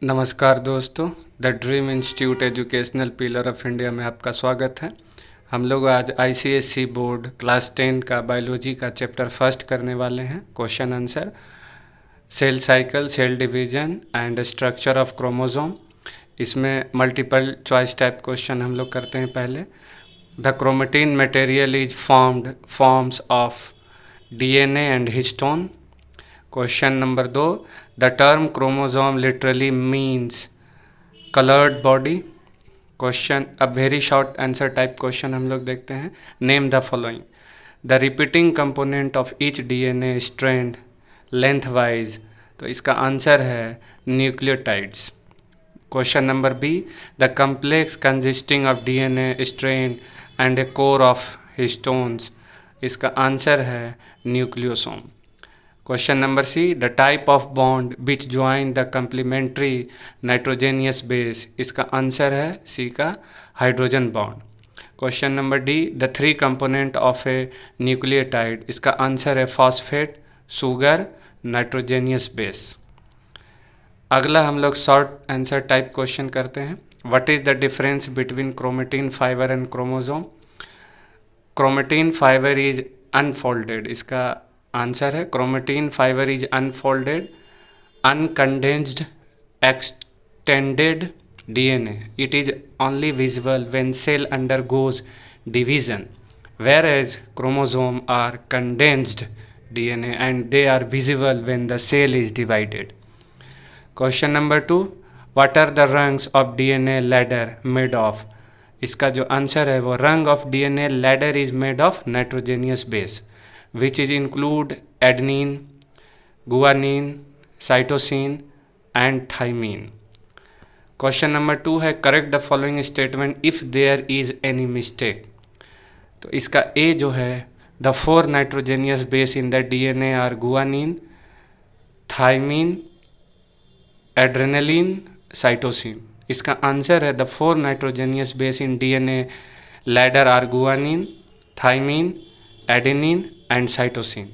नमस्कार दोस्तों, the dream institute educational pillar of India में आपका स्वागत है। हम लोग आज आईसीएसई बोर्ड क्लास 10 का बायोलॉजी का चैप्टर फर्स्ट करने वाले हैं। Question answer, cell cycle, cell division and structure of chromosome. इसमें मल्टीपल चॉइस टाइप क्वेश्चन हम लोग करते हैं। पहले, the chromatin material is forms of DNA and histone. Question number 2, the term chromosome literally means coloured body. Question, अब very short answer type question हम लोग देखते हैं। Name the following, the repeating component of each DNA strand length wise. तो इसका answer है nucleotides. Question number B, the complex consisting of DNA strand and a core of histones. इसका answer है nucleosome. Question number C, the type of bond which join the complementary nitrogenous base। इसका answer है C का hydrogen bond. Question number D, the three component of a nucleotide। इसका answer है phosphate, sugar, nitrogenous base. अगला हम लोग short answer type question करते हैं। What is the difference between chromatin fibre and chromosome. Chromatin fibre is unfolded. इसका answer है chromatin fibre is unfolded, uncondensed, extended DNA. It is only visible when cell undergoes division, whereas chromosome are condensed DNA and they are visible when the cell is divided. Question number 2, what are the rungs of DNA ladder made of। इसका जो answer है वो rung of DNA ladder is made of nitrogenous base which is include adenine, guanine, cytosine and thymine। Question number 2 है, correct the following statement if there is any mistake. तो इसका ए जो है, the 4 nitrogenous base in the DNA are guanine, thymine, adrenaline, cytosine. इसका answer है the 4 nitrogenous base in DNA ladder are guanine, thymine, adenine and cytosine।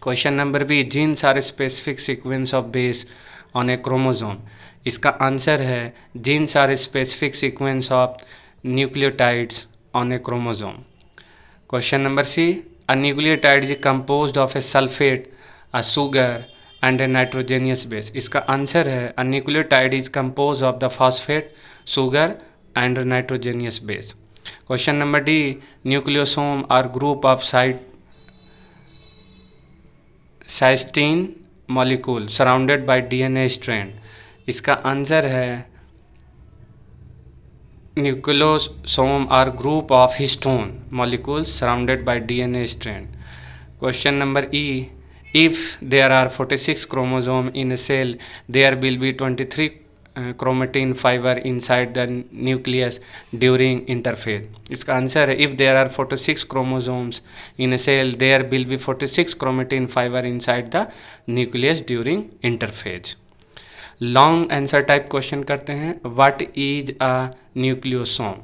Question number B, genes are specific sequence of base on a chromosome। इसका answer है genes are specific sequence of nucleotides on a chromosome। Question number C, a nucleotide is composed of a sulfate, a sugar and a nitrogenous base। इसका answer है a nucleotide is composed of the phosphate, sugar and nitrogenous base। Question number D, nucleosome are group of cysteine molecule surrounded by DNA strand। इसका answer है nucleosome are group of histone molecules surrounded by DNA strand। Question number E, if there are 46 chromosome in a cell there will be 23 chromatin fiber inside the nucleus during interphase। इसका answer है if there are 46 chromosomes in a cell there will be 46 chromatin fiber inside the nucleus during interphase। Long answer type question करते हैं। What is a nucleosome.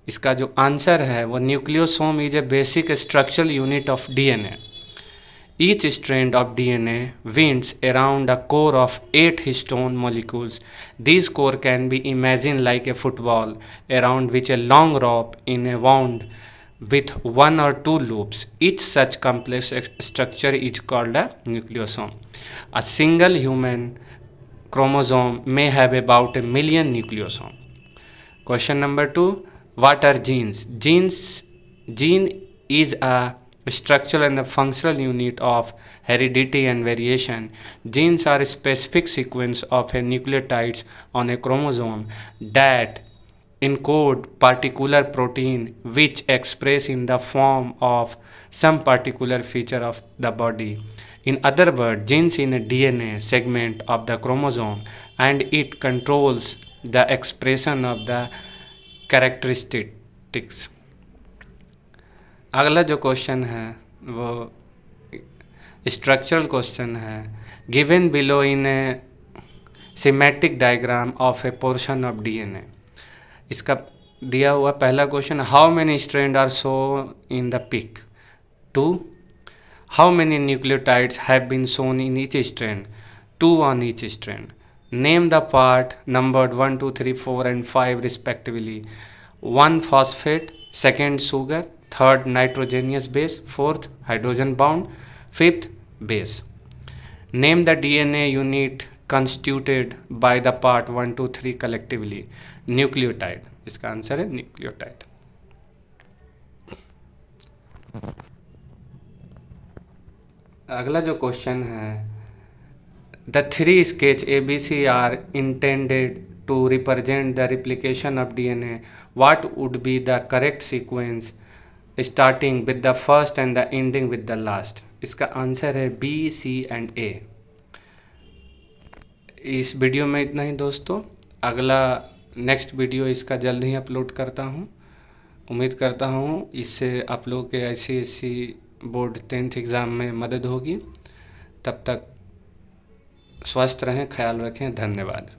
इसका जो answer है वो nucleosome is a basic structural unit of DNA. Each strand of DNA winds around a core of 8 histone molecules। These core can be imagined like a football around which a long rope in a wound with 1 or 2 loops। Each such complex structure is called a nucleosome। A single human chromosome may have about 1,000,000 nucleosomes। Question number 2, what are genes? Gene is a structural and the functional unit of heredity and variation। Genes are a specific sequence of a nucleotides on a chromosome that encode particular protein which express in the form of some particular feature of the body। In other words, genes in a DNA segment of the chromosome and it controls the expression of the characteristics। अगला जो question है वो structural question है। Given below in a symmetric diagram of a portion of DNA. इसका दिया हुआ पहला question, how many strand are show in the pic. 2, how many nucleotides have been shown in each strand. 2 on each strand. Name the part numbered 1, 2, 3, 4 and 5 respectively. 1 phosphate, second sugar, third nitrogenous base, fourth hydrogen bound, fifth base. Name the DNA unit constituted by the part 1, 2, 3 collectively. Nucleotide, इसका answer है nucleotide. अगला जो question है, the three sketch ABC are intended to represent the replication of DNA. What would be the correct sequence starting with the first and the ending with the last? इसका answer है B, C and A। इस video में इतना ही दोस्तों। अगला next video इसका जल्द ही upload करता हूँ। उम्मीद करता हूँ इससे आप लोगों के ICSE बोर्ड 10th एग्ज़ाम में मदद होगी। तब तक स्वस्थ रहें, ख्याल रखें, धन्यवाद।